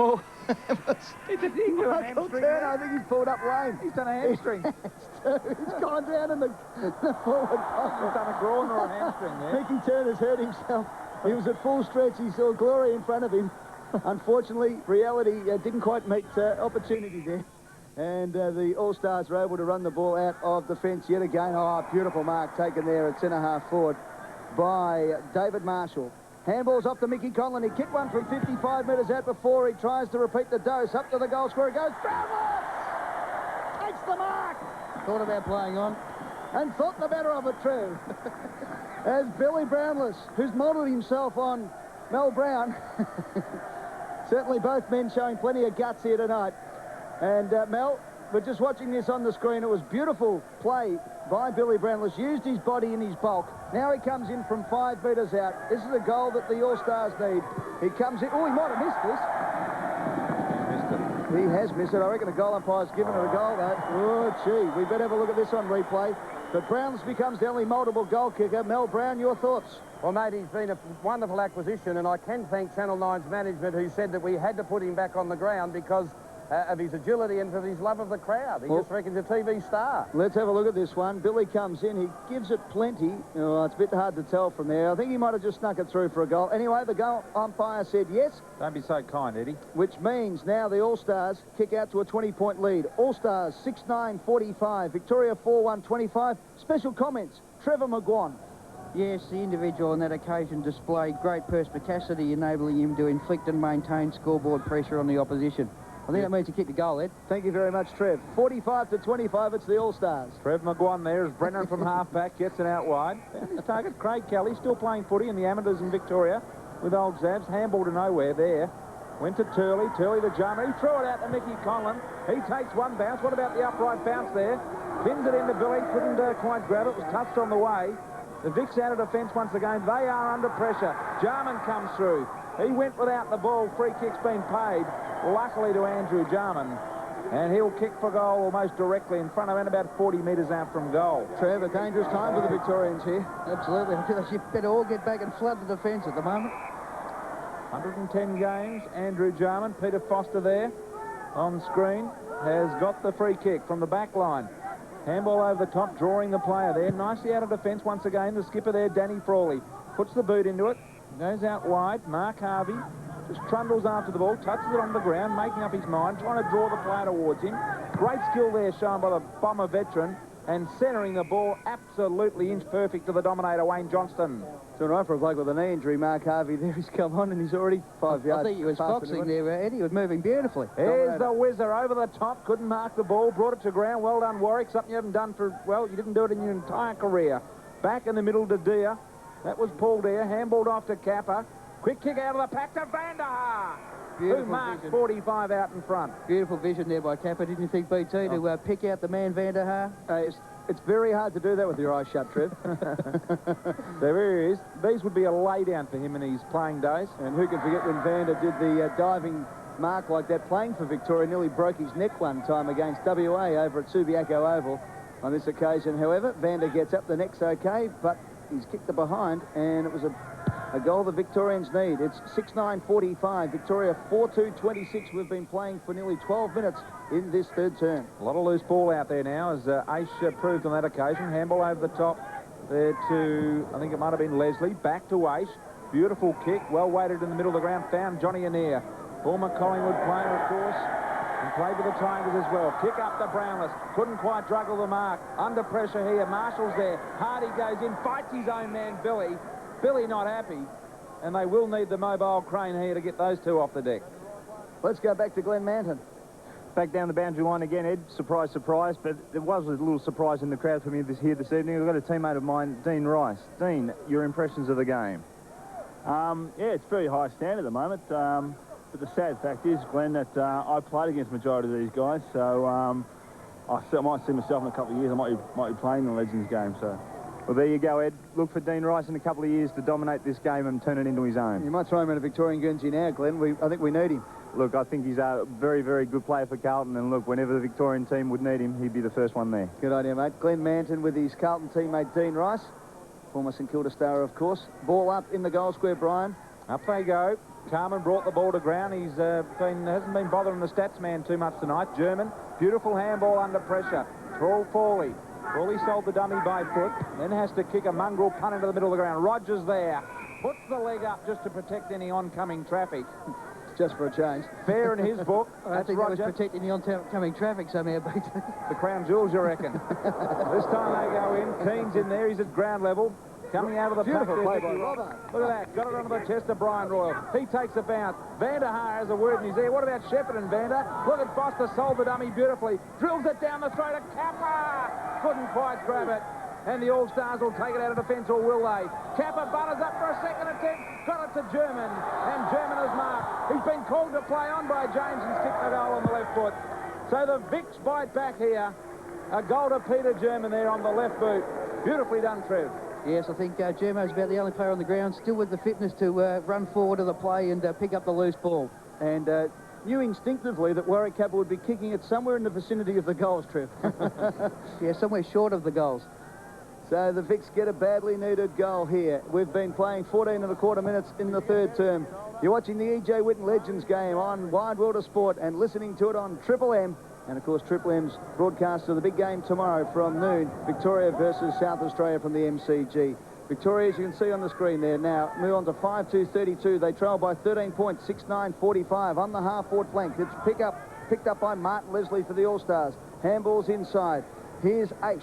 Oh, It's a thing with a hamstring. I think he's pulled up lane. He's done a hamstring. He's gone down in the forward pocket. He's done a groin or a hamstring there. Mickey Turner's hurt himself. He was at full stretch. He saw glory in front of him. Unfortunately, reality didn't quite meet opportunity there. And the All-Stars were able to run the ball out of the fence yet again. Oh, beautiful mark taken there at centre-half forward by David Marshall. Handball's off to Mickey Conlon. He kicked one from 55 metres out before. He tries to repeat the dose. Up to the goal square he goes. Brownless takes the mark. Thought about playing on. And thought the better of it, Trev. As Billy Brownless, who's modelled himself on Mel Brown. Certainly both men showing plenty of guts here tonight. And Mel, we're just watching this on the screen. It was beautiful play by Billy Brownless. Used his body and his bulk. Now he comes in from 5 metres out. This is a goal that the All-Stars need. He comes in. Oh, he might have missed this. He has missed it. I reckon the goal umpire's given it a goal, though. Oh, gee. We better have a look at this on replay. But Brownless becomes the only multiple goal kicker. Mel Brown, your thoughts? Well, mate, he's been a wonderful acquisition, and I can thank Channel 9's management who said that we had to put him back on the ground because of his agility and for his love of the crowd. He just reckons a TV star. Let's have a look at this one. Billy comes in. He gives it plenty. Oh, it's a bit hard to tell from there. I think he might have just snuck it through for a goal. Anyway, the goal umpire said yes. Don't be so kind, Eddie. Which means now the All-Stars kick out to a 20-point lead. All-Stars 6-9-45. Victoria 4-1-25. Special comments. Trevor McGuan. Yes, the individual on that occasion displayed great perspicacity, enabling him to inflict and maintain scoreboard pressure on the opposition. I think that means he kicked the goal, Ed. Thank you very much, Trev. 45-25, it's the All-Stars. Trev McGuan there as Brennan from half-back gets it out wide. Found his target, Craig Kelly, still playing footy in the amateurs in Victoria with old Zabs. Handball to nowhere there. Went to Turley. Turley the jammer. He threw it out to Mickey Conlon. He takes one bounce. What about the upright bounce there? Pins it into Billy. Couldn't quite grab it. It was touched on the way. The Vicks out of defence once again. They are under pressure. Jarman comes through. He went without the ball. Free kick's been paid, luckily to Andrew Jarman. And he'll kick for goal almost directly in front of him, about 40 metres out from goal. Trev, a dangerous time for the Victorians here. Absolutely. I feel like you better all get back and flood the defence at the moment. 110 games. Andrew Jarman. Peter Foster there on screen has got the free kick from the back line. Handball over the top, drawing the player there. Nicely out of defence once again. The skipper there, Danny Frawley, puts the boot into it. Goes out wide. Mark Harvey just trundles after the ball, touches it on the ground, making up his mind, trying to draw the player towards him. Great skill there shown by the Bomber veteran, and centering the ball absolutely inch perfect to the dominator, Wayne Johnston. It's all right for a bloke with a knee injury, Mark Harvey. There he's come on, and he's already 5 yards. I think he was foxing there, Eddie. He was moving beautifully. There's the whizzer over the top. Couldn't mark the ball. Brought it to ground. Well done, Warwick. Something you haven't done for, well, you didn't do it in your entire career. Back in the middle to Deere. That was Paul Deere. Handballed off to Kappa. Quick kick out of the pack to Vanderhaar, who marks 45 out in front. Beautiful vision there by Kappa, didn't you think, BT, to pick out the man Vanderhaar? It's very hard to do that with your eyes shut, Trev. There he is. These would be a laydown for him in his playing days. And who can forget when Vander did the diving mark like that, playing for Victoria, nearly broke his neck one time against WA over at Subiaco Oval. On this occasion, however, Vander gets up, the neck's okay, but he's kicked the behind, and it was a goal the Victorians need. It's 6-9-45. Victoria 4-2-26. We've been playing for nearly 12 minutes in this third term. A lot of loose ball out there now, as Aish proved on that occasion. Handball over the top there to, I think it might have been Leslie. Back to Aish. Beautiful kick. Well weighted in the middle of the ground. Found Johnny Annear. Former Collingwood player, of course. And played with the Tigers as well. Kick up to Brownless. Couldn't quite juggle the mark. Under pressure here. Marshall's there. Hardy goes in. Fights his own man, Billy. Billy not happy, and they will need the mobile crane here to get those two off the deck. Let's go back to Glenn Manton. Back down the boundary line again, Ed. Surprise, surprise, but there was a little surprise in the crowd for me this evening. I've got a teammate of mine, Dean Rice. Dean, your impressions of the game? Yeah, it's very high standard at the moment. But the sad fact is, Glenn, that I played against the majority of these guys, so I might see myself in a couple of years. I might be playing the Legends game, so... Well, there you go, Ed. Look for Dean Rice in a couple of years to dominate this game and turn it into his own. You might throw him in a Victorian Guernsey now, Glenn. I think we need him. Look, I think he's a very, very good player for Carlton, and look, whenever the Victorian team would need him, he'd be the first one there. Good idea, mate. Glenn Manton with his Carlton teammate Dean Rice, former St Kilda star, of course. Ball up in the goal square, Brian. Up they go. Carmen brought the ball to ground. He's hasn't been bothering the stats man too much tonight. German, beautiful handball under pressure. Thrall Fawley. Fawley sold the dummy by foot, then has to kick a mongrel punt into the middle of the ground. Rogers there. Puts the leg up just to protect any oncoming traffic. Just for a change. Fair in his book. I think that was protecting the oncoming traffic somehow, Peter. The crown jewels, you reckon? This time they go in. Keane's in there. He's at ground level. Coming out of the pack there. Play by Robert. Look at that. Got it onto the chest of Brian Royal. He takes a bounce. Vander Haar has a word in his ear. What about Shepherd and Vander? Look at Foster. Sold the dummy beautifully. Drills it down the throat of Kappa. Couldn't quite grab it. And the All-Stars will take it out of defence, or will they? Kappa butters up for a second attempt. Got it to German. And German has marked. He's been called to play on by James and kicked the goal on the left foot. So the Vicks bite back here. A goal to Peter German there on the left boot. Beautifully done, Trev. Yes, I think Germo's about the only player on the ground still with the fitness to run forward to the play and pick up the loose ball. And knew instinctively that Warwick Kappa would be kicking it somewhere in the vicinity of the goals, Trev. Yeah, somewhere short of the goals. So the Vicks get a badly needed goal here. We've been playing 14 minutes in the third term. You're watching the E.J. Whitten Legends game on Wide World of Sport and listening to it on Triple M. And, of course, Triple M's broadcast of the big game tomorrow from noon, Victoria versus South Australia from the MCG. Victoria, as you can see on the screen there now, move on to 5-2-32. They trail by 13 points, 6-9-45 on the half-forward flank. It's picked up by Martin Leslie for the All-Stars. Handballs inside. Here's Aish.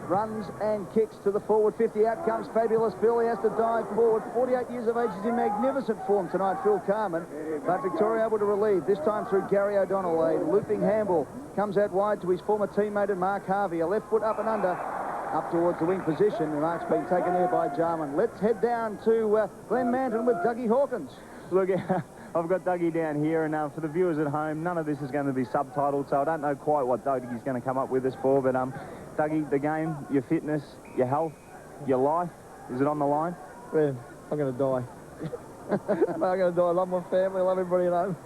Runs and kicks to the forward 50. Out comes Fabulous Phil. He has to dive forward. 48 years of age. He's in magnificent form tonight, Phil Carman. But Victoria able to relieve, this time through Gary O'Donnell. A looping handball comes out wide to his former teammate and Mark Harvey. A left foot up and under, up towards the wing position. The mark's been taken there by Jarman. Let's head down to Glen Manton with Dougie Hawkins. Look, I've got Dougie down here, and for the viewers at home, none of this is going to be subtitled, so I don't know quite what Dougie's going to come up with us for, but Dougie, the game, your fitness, your health, your life, is it on the line? Man, I'm going to die. I'm going to die. I love my family. I love everybody at home.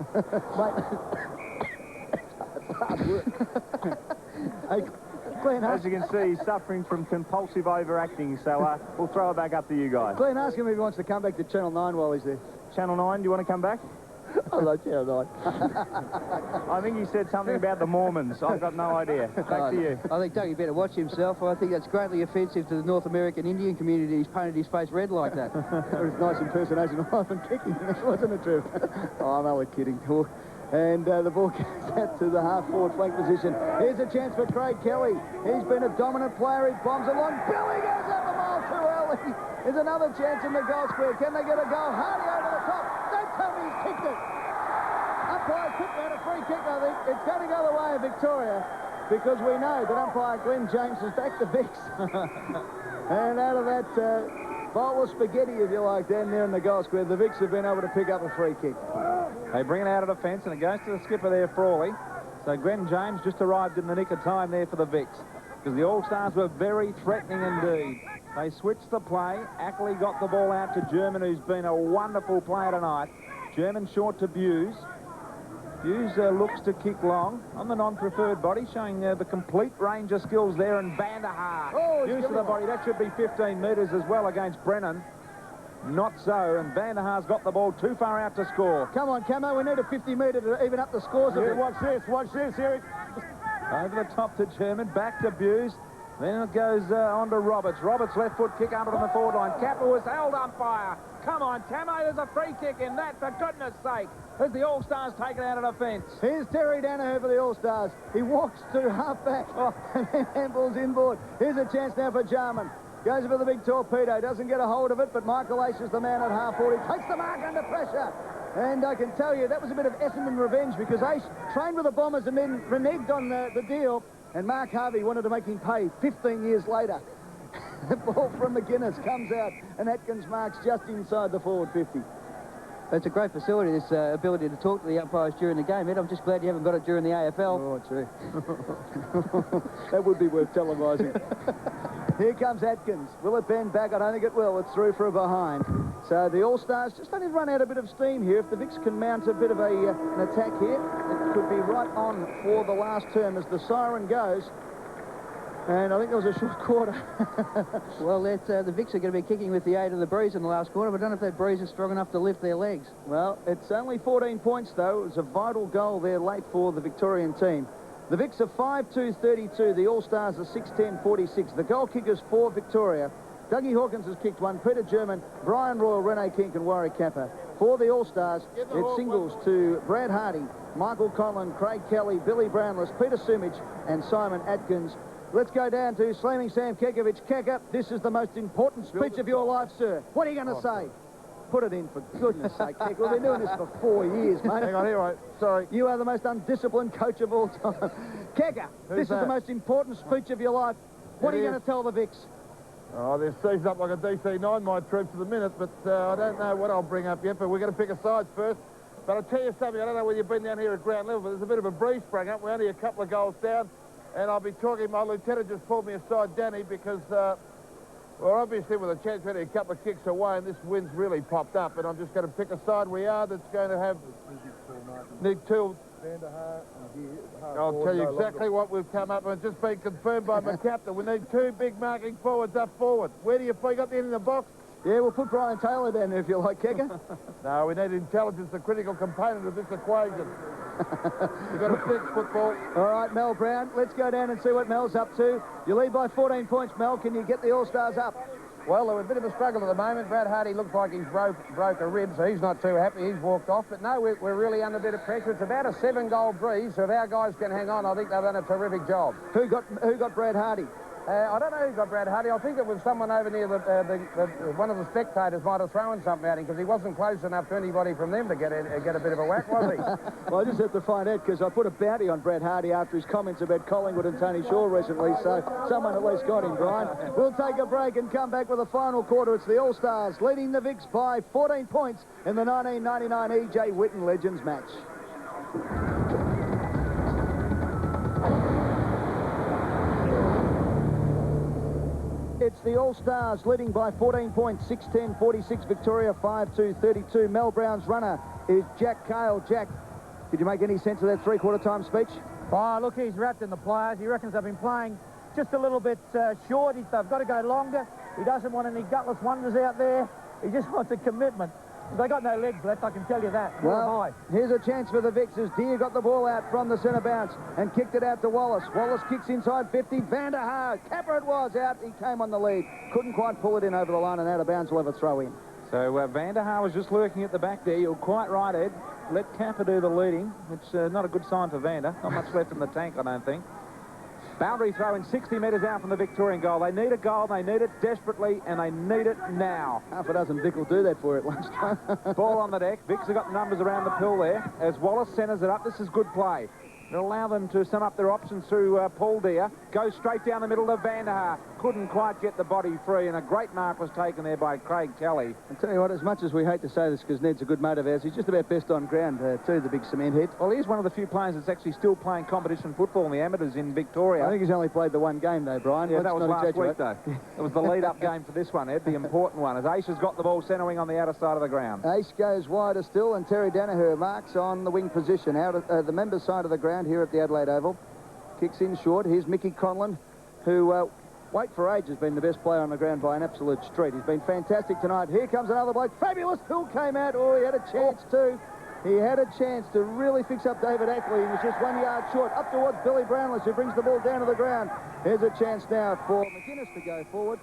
It's hard work. Hey, Glenn, as you can see, he's suffering from compulsive overacting, so we'll throw it back up to you guys. Glenn, ask him if he wants to come back to Channel 9 while he's there. Channel 9, do you want to come back? I love Channel 9. I think he said something about the Mormons. I've got no idea. Back to you. I think Dougie better watch himself. I think that's greatly offensive to the North American Indian community. He's painted his face red like that. That was a nice impersonation of Ivan kicking, wasn't it, Trev? Oh, I'm only kidding. And the ball goes out to the half-forward flank position. Here's a chance for Craig Kelly. He's been a dominant player. He bombs along. Billy goes out the mile too early. There's another chance in the goal square. Can they get a goal? Hardy over the top. Don't tell me he's kicked it. Umpire kicked out a free kick, I think. It's going to go the way of Victoria because we know that umpire Glenn James has backed the Vicks. And out of that bowl of spaghetti, if you like, down there in the goal square, the Vicks have been able to pick up a free kick. They bring it out of defence, and it goes to the skipper there, Frawley. So Glenn James just arrived in the nick of time there for the Vicks, because the All-Stars were very threatening indeed. They switched the play. Ackley got the ball out to German, who's been a wonderful player tonight. German short to Buse. Buse looks to kick long on the non-preferred body, showing the complete range of skills there, and Vander Haar. Oh, Use of the body. That should be 15 metres as well against Brennan. Not so, and Vander Haar's got the ball too far out to score. Come on, Camo, we need a 50-metre to even up the scores a bit. Watch this, Eric. Over the top to German, back to Buse. Then it goes on to Roberts. Roberts' left foot kick under on the forward line. Kappa was held umpire. Come on, Camo, there's a free kick in that, for goodness sake. As the All-Stars take it out of defence. Here's Terry Danaher for the All-Stars. He walks to half-back and then handballs inboard. Here's a chance now for Jarman. Goes for the big torpedo. Doesn't get a hold of it, but Michael Ace is the man at half-forward. He takes the mark under pressure. And I can tell you, that was a bit of Essendon revenge because Ace trained with the Bombers and then reneged on the deal. And Mark Harvey wanted to make him pay 15 years later. The ball from McGuinness comes out, and Atkins marks just inside the forward 50. It's a great facility, this ability to talk to the umpires during the game, Ed. I'm just glad you haven't got it during the AFL. Oh, gee. That would be worth televising. Here comes Atkins. Will it bend back? I don't think it will. It's through for a behind. So the All-Stars just only run out a bit of steam here. If the Vicks can mount a bit of an attack here, it could be right on for the last term as the siren goes. And I think there was a short quarter. Well, the Vicks are going to be kicking with the aid of the breeze in the last quarter, but I don't know if that breeze is strong enough to lift their legs. Well, it's only 14 points, though. It was a vital goal there late for the Victorian team. The Vicks are 5-2-32. The All-Stars are 6-10-46. The goal kickers for Victoria. Dougie Hawkins has kicked one. Peter German, Brian Royal, Rene Kink and Warwick Kappa. For the All-Stars, it's singles to Brad Hardy, Michael Conlon, Craig Kelly, Billy Brownless, Peter Sumich and Simon Atkins. Let's go down to Slamming Sam Kekovich. Keka, this is the most important speech of your life, sir. What are you going to say? Put it in, for goodness sake, Keka. We've been doing this for 4 years, mate. Hang on, here, right. Sorry. You are the most undisciplined coach of all time. Keka, this is the most important speech of your life. What are you going to tell the Vicks? Oh, they're seized up like a DC-9, my troops, at the minute, but I don't know what I'll bring up yet, but we're going to pick a side first. But I'll tell you something, I don't know whether you've been down here at ground level, but there's a bit of a breeze sprung up. We're only a couple of goals down, and I'll be talking, my lieutenant just pulled me aside, Danny, because we're obviously with a chance of a couple of kicks away, and this wind's really popped up, and I'm just going to pick a side we are that's going to have Nick Tool. I'll tell you exactly what we've come up with. It's just been confirmed by my captain. We need 2 big marking forwards up forward. Where do you think? Got the end in the box? Yeah, we'll put Brian Taylor down there if you like, Keka. No, we need intelligence, the critical component of this equation. You've got to think football. All right, Mel Brown, let's go down and see what Mel's up to. You lead by 14 points, Mel. Can you get the All-Stars up? Well, there was a bit of a struggle at the moment. Brad Hardy looks like he's broke a rib, so he's not too happy. He's walked off. But no, we're really under a bit of pressure. It's about a 7-goal breeze, so if our guys can hang on, I think they've done a terrific job. Who got Brad Hardy? I don't know who got Brad Hardy. I think it was someone over near one of the spectators might have thrown something at him because he wasn't close enough to anybody from them to get a bit of a whack, was he? Well, I just have to find out because I put a bounty on Brad Hardy after his comments about Collingwood and Tony Shaw recently, so someone at least got him, Brian. We'll take a break and come back with the final quarter. It's the All-Stars leading the Vicks by 14 points in the 1999 E.J. Whitten Legends match. It's the All-Stars leading by 14 points, 6-10-46, Victoria 5-2-32. Mel Brown's runner is Jack Cale. Jack, did you make any sense of that three-quarter time speech? Oh, look, he's wrapped in the players. He reckons they've been playing just a little bit short. They've got to go longer. He doesn't want any gutless wonders out there. He just wants a commitment. They got no legs left, I can tell you that. Well, here's a chance for the Vicks as Deere got the ball out from the centre bounce and kicked it out to Wallace. Wallace kicks inside 50. Van der Haar, Kappa it was out. He came on the lead. Couldn't quite pull it in over the line and out of bounds. Will have a throw in. So Van der Haar was just lurking at the back there. You're quite right, Ed. Let Kappa do the leading, which is not a good sign for Vander. Not much left in the tank, I don't think. Boundary throw in 60 metres out from the Victorian goal. They need a goal, they need it desperately, and they need it now. Half a dozen Vic will do that for you at lunchtime. Ball on the deck. Vicks have got the numbers around the pill there. As Wallace centres it up, this is good play. It'll allow them to sum up their options through Paul Deere. Goes straight down the middle to Van der Haar. Couldn't quite get the body free, and a great mark was taken there by Craig Kelly. I'll tell you what, as much as we hate to say this because Ned's a good mate of ours, he's just about best on ground too, the big cement head. Well, he's one of the few players that's actually still playing competition football in the amateurs in Victoria. I think he's only played the one game, though, Brian. Yeah, that was last week, though. It was the lead-up game for this one, Ed, the important one, as Ace has got the ball centering on the outer side of the ground. Ace goes wider still, and Terry Danaher marks on the wing position out at the members' side of the ground here at the Adelaide Oval. Kicks in short. Here's Mickey Conlon, who, wait for age, has been the best player on the ground by an absolute street. He's been fantastic tonight. Here comes another bloke. Fabulous. Hill came out. Oh, he had a chance too. He had a chance to really fix up David Ackley. He was just 1 yard short. Up towards Billy Brownless, who brings the ball down to the ground. Here's a chance now for McInnes to go forward.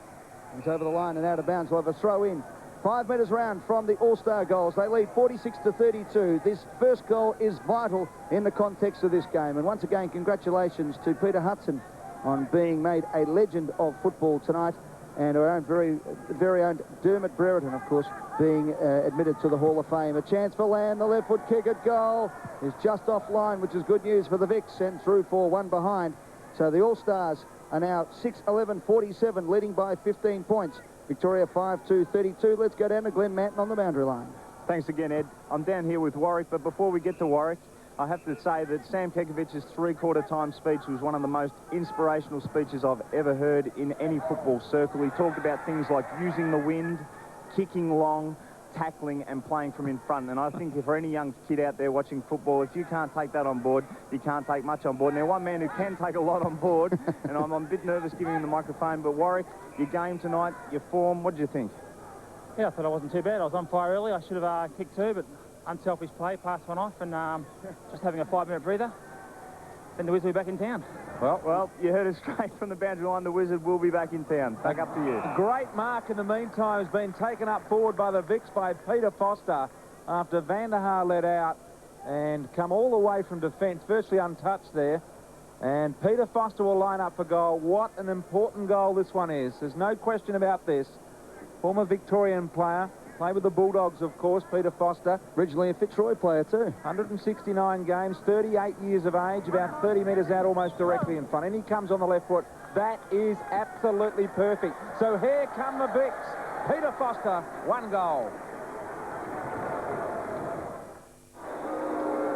He's over the line and out of bounds. We'll have a throw in. 5 metres round from the All-Star goals. They lead 46-32. This first goal is vital in the context of this game. And once again, congratulations to Peter Hudson on being made a legend of football tonight. And our own very own Dermot Brereton, of course, being admitted to the Hall of Fame. A chance for Land, the left foot kick at goal is just offline, which is good news for the Vicks, and through for one behind. So the All-Stars are now 6-11-47, leading by 15 points. Victoria 5-2-32. Let's go down to Glenn Manton on the boundary line. Thanks again, Ed. I'm down here with Warwick, but before we get to Warwick, I have to say that Sam Kekovich's three-quarter time speech was one of the most inspirational speeches I've ever heard in any football circle. He talked about things like using the wind, kicking long, tackling and playing from in front. And I think if for any young kid out there watching football, if you can't take that on board, you can't take much on board. Now, one man who can take a lot on board, and I'm a bit nervous giving him the microphone, but Warwick, your game tonight, your form, what did you think? Yeah, I thought I wasn't too bad. I was on fire early. I should have kicked two, but unselfish play, passed one off, and just having a 5-minute breather. Then the Wizard will be back in town. Well, you heard it straight from the boundary line. The Wizard will be back in town. Back up to you. Great mark in the meantime has been taken up forward by the Vicks by Peter Foster after Van der Haar let out and come all the way from defence, virtually untouched there. And Peter Foster will line up for goal. What an important goal this one is. There's no question about this. Former Victorian player. Played with the Bulldogs, of course, Peter Foster. Originally a Fitzroy player too. 169 games, 38 years of age, about 30 metres out, almost directly in front. And he comes on the left foot. That is absolutely perfect. So here come the Vicks. Peter Foster, 1 goal.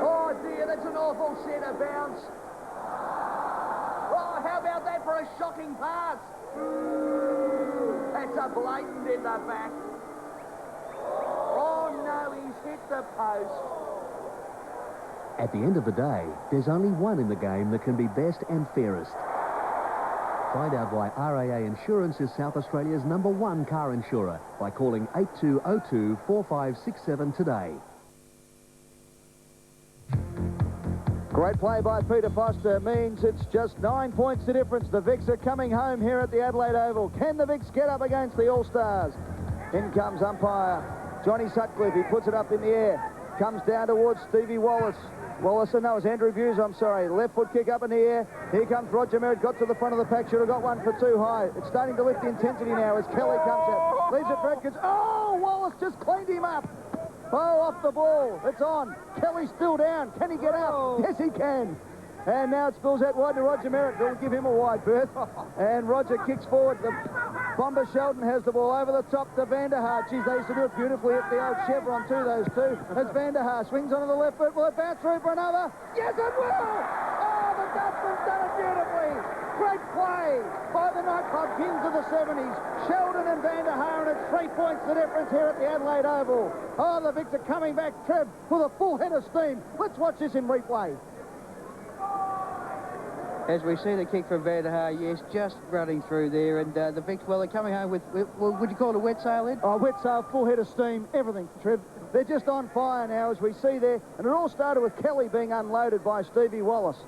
Oh, dear, that's an awful centre bounce. Oh, how about that for a shocking pass? That's a blatant in the back. Oh, no, he's hit the post. At the end of the day, there's only one in the game that can be best and fairest. Find out why RAA Insurance is South Australia's #1 car insurer by calling 8202 4567 today. Great play by Peter Foster means it's just 9 points the difference. The Vicks are coming home here at the Adelaide Oval. Can the Vicks get up against the All-Stars? In comes umpire Johnny Sutcliffe. He puts it up in the air. Comes down towards Stevie Wallace. No, it's Andrew Buse, I'm sorry. Left foot kick up in the air. Here comes Roger Merritt. Got to the front of the pack. Should have got one for too high. It's starting to lift the intensity now as Kelly comes out. Leaves it for Atkins. Oh, Wallace just cleaned him up. Oh, off the ball. It's on. Kelly's still down. Can he get out? Yes, he can. And now it spills out wide to Roger Merritt. They'll give him a wide berth. And Roger kicks forward. The Bomber Sheldon has the ball over the top to Van der Haar. Geez, they used to do it beautifully at the old Chevron too, those two. As Van der Haar swings onto the left foot. Will it bounce through for another? Yes, it will! Oh, the Dutchman's done it beautifully. Great play by the nightclub kings of the 70s. Sheldon and Van der Haar, and it's 3 points the difference here at the Adelaide Oval. Oh, the Vicks are coming back, Trev, with a full head of steam. Let's watch this in replay. As we see the kick from Van der Haar, yes, just running through there. And the Vicks, well, they're coming home with, would you call it a wet sail, Ed? Oh, wet sail, full head of steam, everything, Trev. They're just on fire now, as we see there. And it all started with Kelly being unloaded by Stevie Wallace.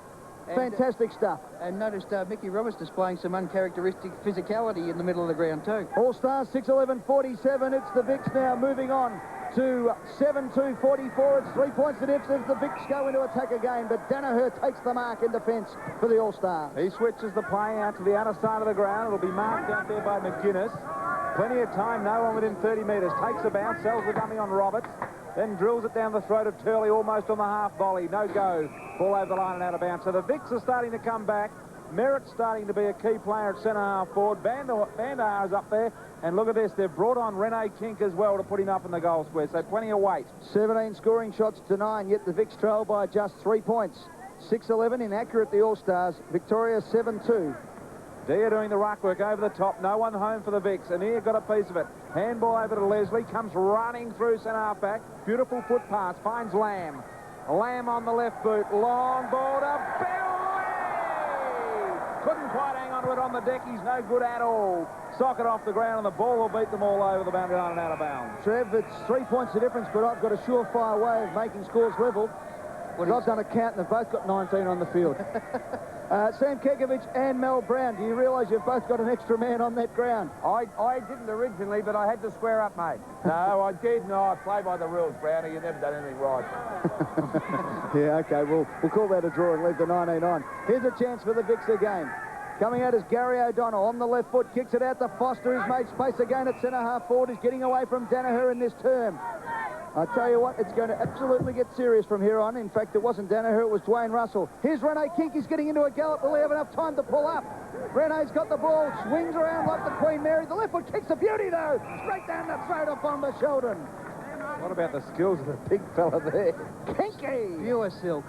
Fantastic stuff. And noticed Mickey Roberts displaying some uncharacteristic physicality in the middle of the ground too. All-Stars 6-11-47. It's the Vicks now moving on to 7-2-44. It's 3 points the difference. The Vicks go into attack again, but Danaher takes the mark in defence for the All-Stars. He switches the play out to the other side of the ground. It'll be marked out there by McGuinness. Plenty of time, no one within 30 metres. Takes a bounce, sells the dummy on Roberts. Then drills it down the throat of Turley, almost on the half volley. No go. Ball over the line and out of bounds. So the Vicks are starting to come back. Merritt's starting to be a key player at centre half forward. Van der Haar is up there. And look at this. They've brought on Rene Kink as well to put him up in the goal square. So plenty of weight. 17 scoring shots to 9, yet the Vicks trail by just 3 points. 6-11 inaccurate, the All-Stars. Victoria 7-2. Dia doing the ruck work over the top. No one home for the Vicks. And here got a piece of it. Handball over to Leslie. Comes running through centre half back. Beautiful foot pass. Finds Lamb. Lamb on the left boot. Long ball to Billy. Couldn't quite hang on to it on the deck. He's no good at all. Sock it off the ground and the ball will beat them all over the boundary line and out of bounds. Trev, it's 3 points the difference, but I've got a surefire way of making scores level. I've done a count and they've both got 19 on the field. Sam Kekovich and Mel Brown, do you realise you've both got an extra man on that ground? I didn't originally, but I had to square up, mate. No, I did not. Play by the rules, Brownie. You've never done anything right. Yeah, OK, we'll call that a draw and leave the 19 on. Here's a chance for the Vicks again. Coming out is Gary O'Donnell on the left foot, kicks it out to Foster, who's made space again at centre half forward. He's getting away from Danaher in this term. I tell you what, it's going to absolutely get serious from here on. In fact, it wasn't Danaher, it was Dwayne Russell. Here's Rene Kink, he's getting into a gallop. Will he have enough time to pull up? Rene's got the ball, swings around like the Queen Mary. The left foot kicks a beauty, though. Straight down the throat of Bomber Sheldon. What about the skills of the big fella there? Kinky! Pure silk.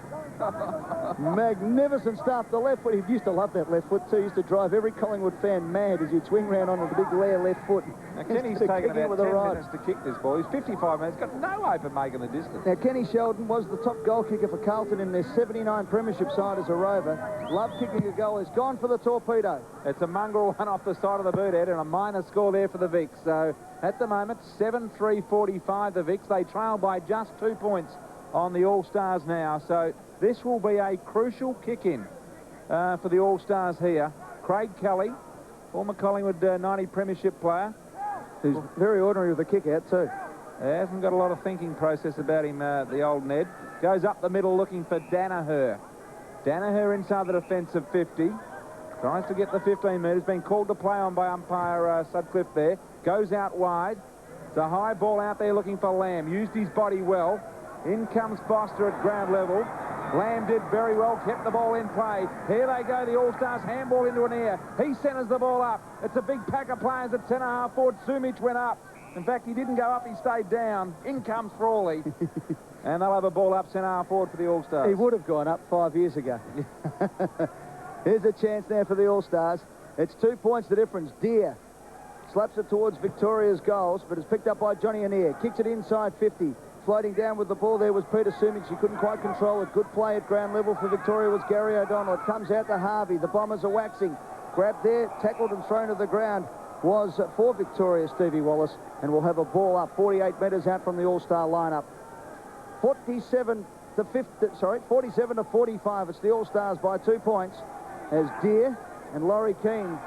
Magnificent stuff. The left foot, he used to love that left foot too. He used to drive every Collingwood fan mad as he'd swing round on the big layer left foot. Now, Kenny's Used to taken kick in about with a 10 right. minutes to kick this ball. He's 55 minutes, got no hope of making the distance. Now, Kenny Sheldon was the top goal kicker for Carlton in their 79 premiership side as a rover. Loved kicking a goal. He's gone for the torpedo. It's a mongrel one off the side of the boot head and a minor score there for the Vicks. So, at the moment, 7-3-45 the Vicks. They trail by just 2 points on the All-Stars now. So, this will be a crucial kick-in for the All-Stars here. Craig Kelly, former Collingwood 90 premiership player. Who's very ordinary with a kick-out too. Hasn't got a lot of thinking process about him, the old Ned. Goes up the middle looking for Danaher. Danaher inside the defensive 50. Tries to get the 15 metres. Been called to play on by umpire Sutcliffe there. Goes out wide. It's a high ball out there looking for Lamb. Used his body well. In comes Foster at ground level. Lamb did very well, kept the ball in play. Here they go, the All-Stars handball into an air. He centres the ball up. It's a big pack of players at centre-half forward. Sumich went up. In fact, he didn't go up, he stayed down. In comes Frawley. And they'll have a ball up centre-half forward for the All-Stars. He would have gone up 5 years ago. Here's a chance now for the All-Stars. It's 2 points the difference. Deer slaps it towards Victoria's goals, but it's picked up by Johnny Annear. Kicks it inside 50. Floating down with the ball there was Peter Sumich. He couldn't quite control it. Good play at ground level for Victoria was Gary O'Donnell. It comes out to Harvey. The Bombers are waxing. Grabbed there, tackled and thrown to the ground was for Victoria, Stevie Wallace, and will have a ball up 48 metres out from the All-Star lineup. 47 to 45. It's the All-Stars by 2 points as Deer and Laurie Keane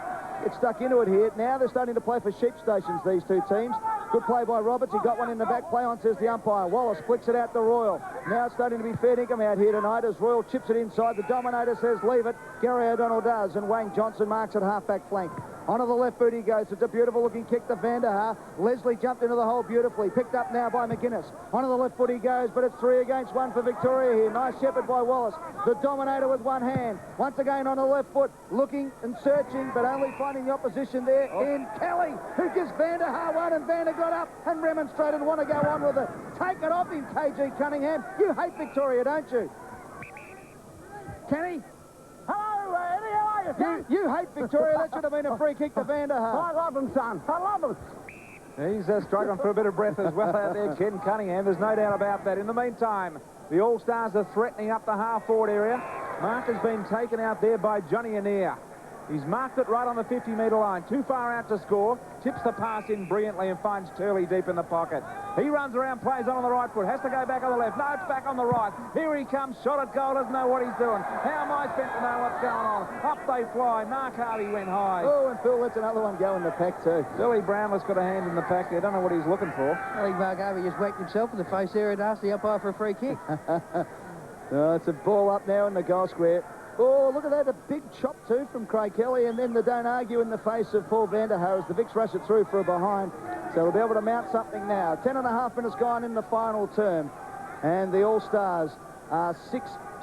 get stuck into it here. Now they're starting to play for sheep stations, these two teams. Good play by Roberts. He got one in the back. Play on, says the umpire. Wallace flicks it out to Royal. Now it's starting to be fair dinkum out here tonight as Royal chips it inside. The Dominator says leave it. Gary O'Donnell does, and Wayne Johnson marks at half-back flank. Onto the left boot he goes. It's a beautiful-looking kick to Vanderhaar. Leslie jumped into the hole beautifully. Picked up now by McGuinness. Onto the left foot he goes, but it's 3 against 1 for Victoria here. Nice shepherd by Wallace. The Dominator with one hand. Once again on the left foot, looking and searching, but only finding the opposition there in Kelly, who gives Vanderhaar one, and Vander got up and remonstrated, want to go on with it. Take it off him, KG Cunningham. You hate Victoria, don't you? Kenny? Hello, Eddie. How are you, son? You hate Victoria. That should have been a free kick to Vanderhaar. I love them, son. I love them. He's struggling for a bit of breath as well out there, Ken Cunningham. There's no doubt about that. In the meantime, the All-Stars are threatening up the half-forward area. Mark has been taken out there by Johnny Annear. He's marked it right on the 50-metre line. Too far out to score. Tips the pass in brilliantly and finds Turley deep in the pocket. He runs around, plays on the right foot. Has to go back on the left. No, it's back on the right. Here he comes. Shot at goal. Doesn't know what he's doing. How am I spent to know what's going on? Up they fly. Mark Harvey went high. Oh, and Phil lets another one go in the pack too. Billy Brownless got a hand in the pack there. Don't know what he's looking for. I think Mark Harvey just whacked himself in the face there and asked the umpire for a free kick. Oh, it's a ball up now in the goal square. Oh, look at that, a big chop too from Craig Kelly, and then the don't argue in the face of Paul Vanderhaar as the Vicks rush it through for a behind. So they'll be able to mount something now. 10.5 minutes gone in the final term, and the All-Stars are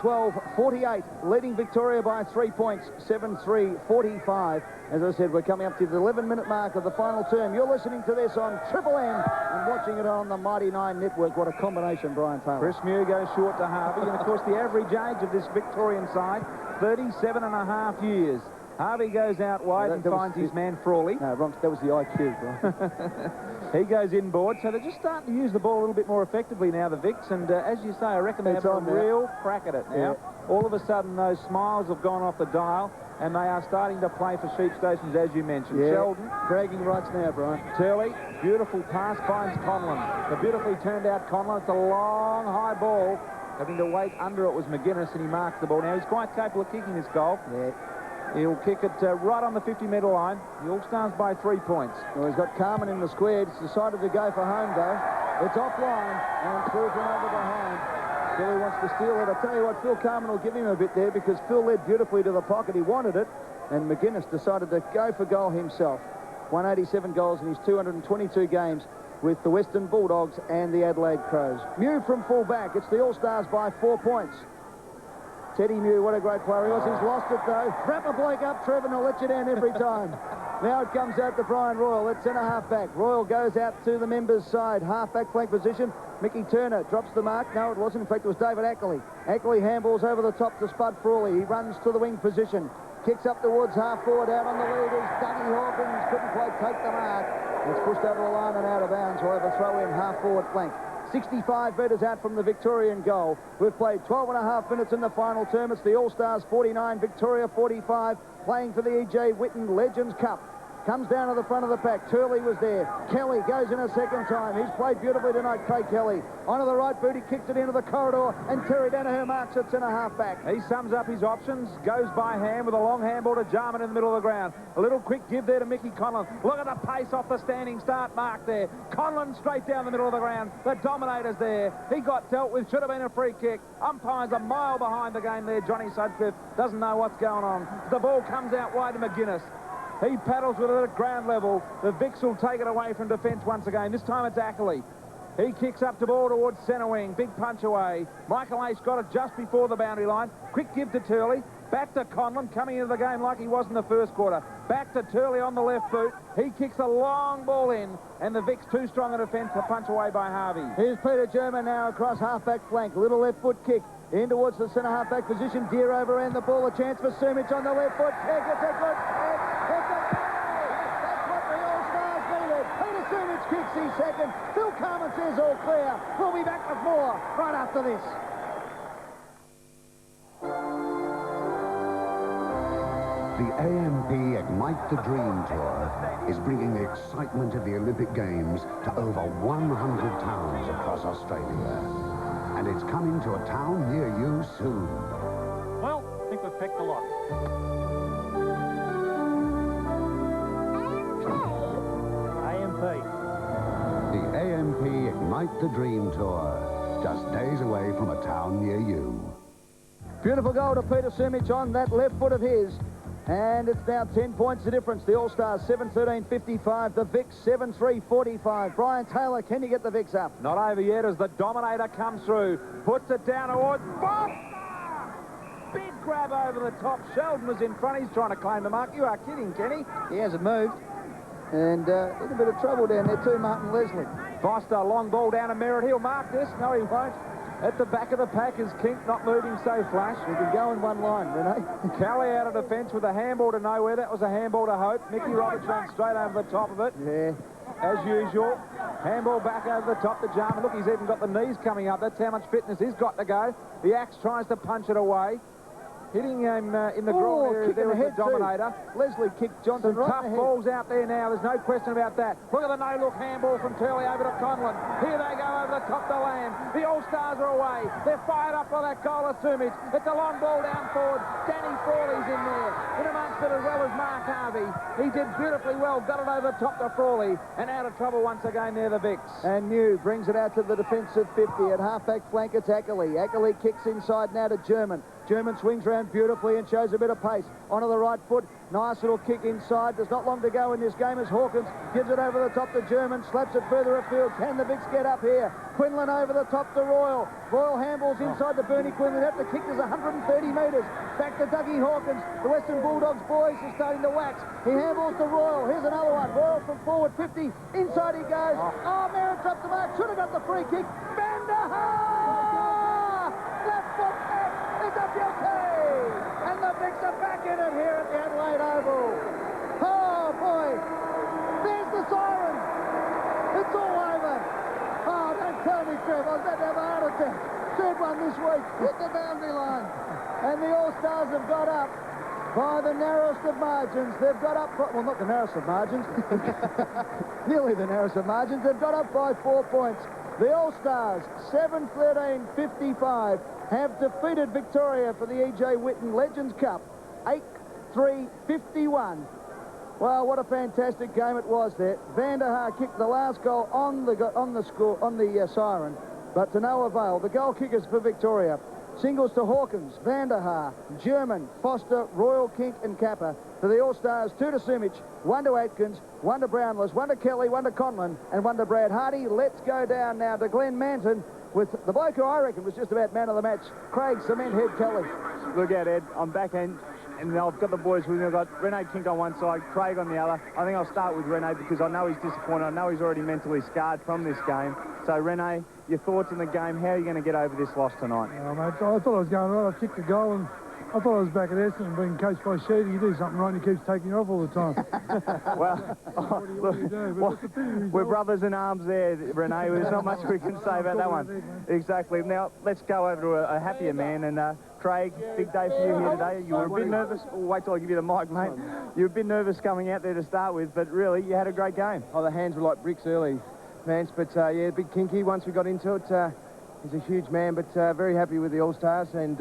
6-12-48, leading Victoria by 3 points, 7-3-45. As I said, we're coming up to the 11-minute mark of the final term. You're listening to this on Triple M and watching it on the Mighty 9 Network. What a combination, Brian Taylor. Chris Mew goes short to Harvey, and of course the average age of this Victorian side, 37.5 years. Harvey goes out wide and finds his man Frawley. No, wrong, that was the IQ, Brian. He goes inboard, so they're just starting to use the ball a little bit more effectively now, the Vicks, and as you say, I reckon they're having a real crack at it now. Yeah. All of a sudden, those smiles have gone off the dial, and they are starting to play for sheep stations, as you mentioned. Yeah. Sheldon. Bragging rights now, Brian. Turley, beautiful pass, finds Conlon. The beautifully turned out Conlon. It's a long, high ball. Having to wait under it was McGuinness, and he marks the ball. Now, he's quite capable of kicking this goal. Yeah. He'll kick it right on the 50-metre line. The All-Stars by 3 points. Well, he's got Carmen in the square. He's decided to go for home, though. It's offline and through from over behind. Billy wants to steal it. I tell you what, Phil Carmen will give him a bit there because Phil led beautifully to the pocket. He wanted it, and McGuinness decided to go for goal himself. 187 goals in his 222 games with the Western Bulldogs and the Adelaide Crows. Mew from full back. It's the All-Stars by 4 points. Teddy Mew, what a great player he was. He's lost it, though. Wrap a bloke up, Trevor, and I'll let you down every time. Now it comes out to Brian Royal at centre half-back. Royal goes out to the members' side. Half-back flank position. Mickey Turner drops the mark. No, it wasn't. In fact, it was David Ackley. Ackley handballs over the top to Spud Frawley. He runs to the wing position. Kicks up towards half-forward. Out on the lead is Dougie Hawkins. Couldn't quite take the mark. It's pushed over the line and out of bounds. We'll have a throw in half-forward flank. 65 metres out from the Victorian goal. We've played 12 and a half minutes in the final term. It's the All-Stars 49, Victoria 45, playing for the E.J. Whitten Legends Cup. Comes down to the front of the pack. Turley was there. Kelly goes in a second time. He's played beautifully tonight, Craig Kelly. Onto the right boot, he kicks it into the corridor, and Terry Danaher marks it centre half-back. He sums up his options, goes by hand with a long handball to Jarman in the middle of the ground. A little quick give there to Mickey Conlon. Look at the pace off the standing start mark there. Conlon straight down the middle of the ground. The dominator's there. He got dealt with. Should have been a free kick. Umpire's a mile behind the game there. Johnny Sutcliffe doesn't know what's going on. The ball comes out wide to McGuinness. He paddles with it at ground level. The Vicks will take it away from defence once again. This time it's Ackley. He kicks up the ball towards centre wing. Big punch away. Michael Ace got it just before the boundary line. Quick give to Turley. Back to Conlon, coming into the game like he was in the first quarter. Back to Turley on the left boot. He kicks a long ball in, and the Vicks too strong a defence to punch away by Harvey. Here's Peter German now across half-back flank. Little left foot kick. In towards the centre half-back position. Deer overran the ball. A chance for Sumich on the left foot. Kick. It's a good kick. It's a goal. That's what the All-Stars needed. Peter Sumich kicks his second. Phil Carman says all clear. We'll be back with more right after this. The AMP Ignite the Dream Tour is bringing the excitement of the Olympic Games to over 100 towns across Australia. And it's coming to a town near you soon. Well, I think we've picked a lot. AMP. The AMP Ignite the Dream Tour, just days away from a town near you. Beautiful goal to Peter Sumich on that left foot of his. And it's now 10 points the difference. The All-Stars 7-13-55. The Vicks 7-3-45. Brian Taylor, can you get the Vicks up? Not over yet as the dominator comes through. Puts it down towards Foster! Big grab over the top. Sheldon was in front. He's trying to claim the mark. You are kidding, Kenny. He hasn't moved. And in a bit of trouble down there too, Martin Leslie. Foster, long ball down to Merritt. He'll mark this. No, he won't. At the back of the pack is Kink, not moving so flash. We can go in one line, Renee. Kelly out of defence with a handball to nowhere. That was a handball to Hope. Mickey Robertson straight over the top of it. Yeah. As usual. Handball back over the top to Jarman. Look, he's even got the knees coming up. That's how much fitness he's got to go. The axe tries to punch it away. Hitting him in the groin area there was the dominator. Leslie kicked Johnson Some right tough in the head. balls out there now. There's no question about that. Look at the no-look handball from Turley over to Conlon. Here they go over the top to Lamb. The All-Stars are away. They're fired up by that goal of Sumich. It's a long ball down forward. Danny Frawley's in there. In amongst it as well as Mark Harvey. He did beautifully well. Got it over the top to Frawley. And out of trouble once again there, the Vicks. And New brings it out to the defensive 50. At half-back flank, it's Ackley. Ackley kicks inside now to German. German swings around beautifully and shows a bit of pace. Onto the right foot. Nice little kick inside. There's not long to go in this game as Hawkins gives it over the top to German. Slaps it further afield. Can the Vicks get up here? Quinlan over the top to Royal. Royal handballs inside to Bernie Quinlan. Have to kick. There's 130 metres. Back to Dougie Hawkins. The Western Bulldogs boys are starting to wax. He handballs to Royal. Here's another one. Royal from forward 50. Inside he goes. Oh, Merritt dropped the mark. Should have got the free kick. Van der Haar! Left foot back. Is a beauty! And the Vicks are back in it here at the Adelaide Oval. Oh, boy. There's the siren. It's all over. Oh, don't tell me, Trev. I was about to have a heart attack. Third one this week. Hit the boundary line. And the All-Stars have got up by the narrowest of margins. They've got up, well, not the narrowest of margins. Nearly the narrowest of margins. They've got up by 4 points. The All-Stars, 7-13-55, have defeated Victoria for the E.J. Whitten Legends Cup, 8-3-51. Well, what a fantastic game it was there. Van der Haar kicked the last goal on the siren, but to no avail. The goal kickers for Victoria. Singles to Hawkins, Van der Haar, German, Foster, Royal, Kink and Kappa. For the All-Stars, 2 to Sumich, 1 to Atkins, 1 to Brownless, 1 to Kelly, 1 to Conlon, and 1 to Brad Hardy. Let's go down now to Glenn Manton with the bloke who I reckon was just about man of the match, Craig Cementhead Kelly. Look out, Ed. I'm back in. and I've got the boys with me. I've got Rene Kink on one side, Craig on the other. I think I'll start with Rene because I know he's disappointed. I know he's already mentally scarred from this game. So, Rene, your thoughts on the game? How are you going to get over this loss tonight? Mate, I thought I was going right. I kicked the goal and I thought I was back at Essendon being coached by Sheedy. You do something right and he keeps taking you off all the time. Well, what do you do? But we're brothers in arms there, Rene. There's not much we can say about that one. Exactly. Now, let's go over to a happier man. And Craig, big day for you here today. You were a bit nervous. Wait till I give you the mic, mate. You were a bit nervous coming out there to start with, but really, you had a great game. Oh, the hands were like bricks early, Vance. But, yeah, big Kinky once we got into it. He's a huge man, but very happy with the All-Stars. And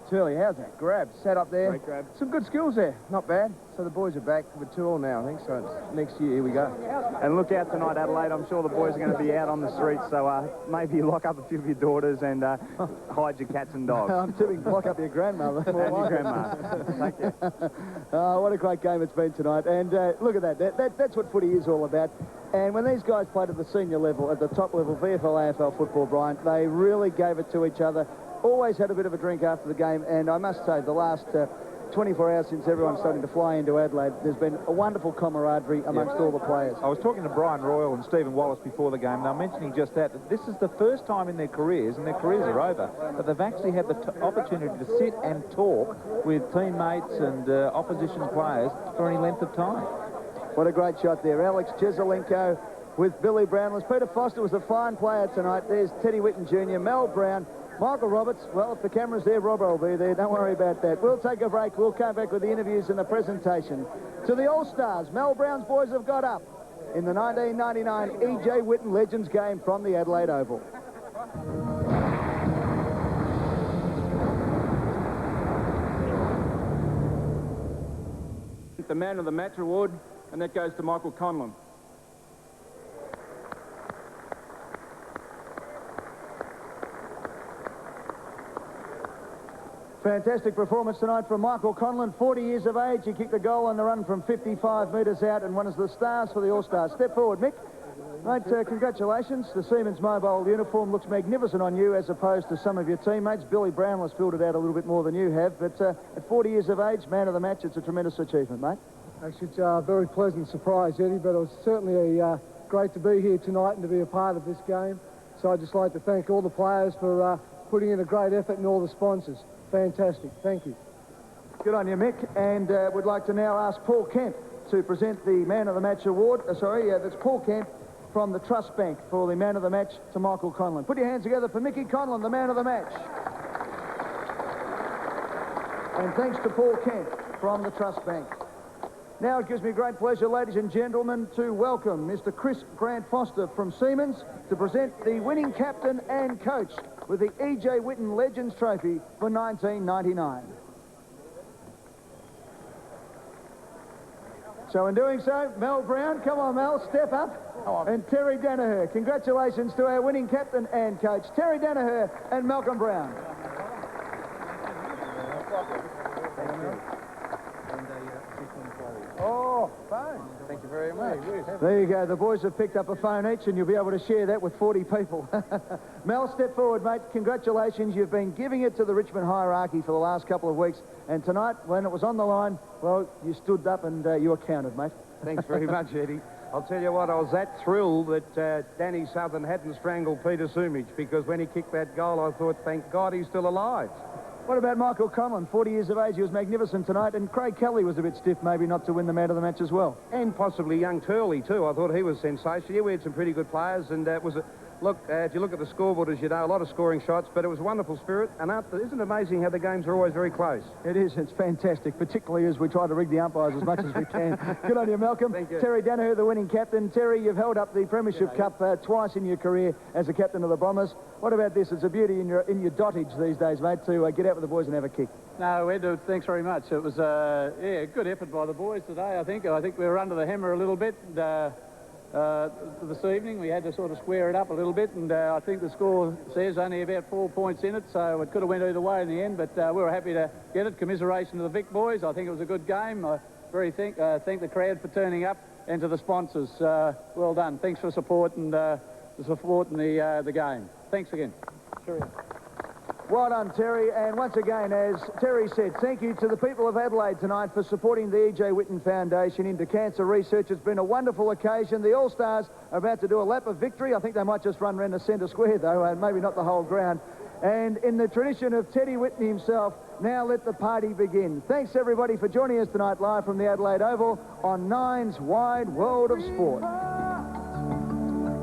Turley, how's that grab? Sat up there. Great grab. Some good skills there. Not bad. So the boys are back with 2-2 now, I think. So it's next year, here we go. And look out tonight, Adelaide. I'm sure the boys are going to be out on the streets, so maybe lock up a few of your daughters and hide your cats and dogs. I'm tipping lock up your grandmother. And your grandma. Thank you. What a great game it's been tonight. And look at that. That's what footy is all about. And when these guys played at the senior level, at the top level, VFL, AFL football, Brian, they really gave it to each other. Always had a bit of a drink after the game. And I must say, the last 24 hours since everyone's starting to fly into Adelaide, there's been a wonderful camaraderie amongst all the players. I was talking to Brian Royal and Stephen Wallace before the game, and they were mentioning just that this is the first time in their careers, and their careers are over, that they've actually had the opportunity to sit and talk with teammates and opposition players for any length of time. What a great shot there. Alex Jezelenko with Billy Brownless. Peter Foster was a fine player tonight. There's Teddy Whitten Jr., Mel Brown, Michael Roberts. Well, if the camera's there, Robbo will be there. Don't worry about that. We'll take a break. We'll come back with the interviews and the presentation. To the All-Stars, Mel Brown's boys have got up in the 1999 E.J. Whitten Legends game from the Adelaide Oval. The Man of the Match award, and that goes to Michael Conlon. Fantastic performance tonight from Michael Conlon, 40 years of age. He kicked the goal on the run from 55 metres out and one of the stars for the All-Stars. Step forward, Mick. Mate, congratulations. The Siemens Mobile uniform looks magnificent on you as opposed to some of your teammates. Billy Brown has filled it out a little bit more than you have, but at 40 years of age, man of the match, it's a tremendous achievement, mate. Actually, it's a very pleasant surprise, Eddie, but it was certainly great to be here tonight and to be a part of this game. So I'd just like to thank all the players for putting in a great effort and all the sponsors. Fantastic. Thank you. Good on you, Mick. And would like to now ask Paul Kemp to present the Man of the Match award. That's Paul Kemp from the Trust Bank for the Man of the Match to Michael Conlon. Put your hands together for Mickey Conlon, the Man of the Match. And thanks to Paul Kemp from the Trust Bank. Now it gives me great pleasure, ladies and gentlemen, to welcome Mr. Chris Grant Foster from Siemens to present the winning captain and coach with the E.J. Whitten Legends Trophy for 1999. So in doing so, Mel Brown, come on Mel, step up. And Terry Danaher. Congratulations to our winning captain and coach, Terry Danaher and Malcolm Brown. Oh, phone. Thank you very much. There you go. The boys have picked up a phone each and you'll be able to share that with 40 people. Mel, step forward, mate. Congratulations. You've been giving it to the Richmond hierarchy for the last couple of weeks. And tonight, when it was on the line, well, you stood up and you were counted, mate. Thanks very much, Eddie. I'll tell you what, I was that thrilled that Danny Southern hadn't strangled Peter Sumich, because when he kicked that goal, I thought, thank God he's still alive. What about Michael Conlon, 40 years of age? He was magnificent tonight, and Craig Kelly was a bit stiff, maybe not to win the Man of the Match as well. And possibly young Turley, too. I thought he was sensational. Yeah, we had some pretty good players, and it was a... Look, if you look at the scoreboard, as you know, a lot of scoring shots, but it was a wonderful spirit. And isn't it amazing how the games are always very close? It is. It's fantastic, particularly as we try to rig the umpires as much as we can. Good on you, Malcolm. Thank you. Terry Danaher, the winning captain. Terry, you've held up the Premiership Cup twice in your career as a captain of the Bombers. What about this? It's a beauty in your dottage these days, mate, to get out with the boys and have a kick. No, Ed, thanks very much. It was a good effort by the boys today, I think. I think we were under the hammer a little bit. This evening we had to sort of square it up a little bit, and I think the score says only about 4 points in it, so it could have went either way in the end, but we were happy to get it. Commiseration to the Vic boys. I think it was a good game. I thank the crowd for turning up, and to the sponsors. Well done. Thanks for the support and the game. Thanks again. Cheerio. Well done, Terry. And once again, as Terry said, thank you to the people of Adelaide tonight for supporting the E.J. Whitten Foundation into cancer research. It's been a wonderful occasion. The All-Stars are about to do a lap of victory. I think they might just run around the centre square, though, and maybe not the whole ground. And in the tradition of Teddy Whitten himself, now let the party begin. Thanks, everybody, for joining us tonight live from the Adelaide Oval on Nine's Wide World of Sport.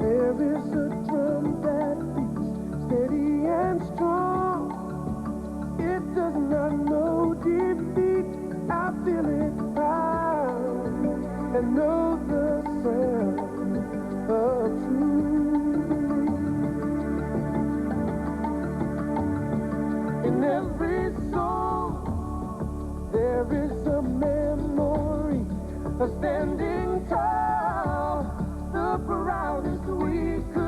There is a drum that beats steady and strong. It does not know defeat. I feel it proud and know the sound of truth. In every song, there is a memory of standing tall, the proudest we could.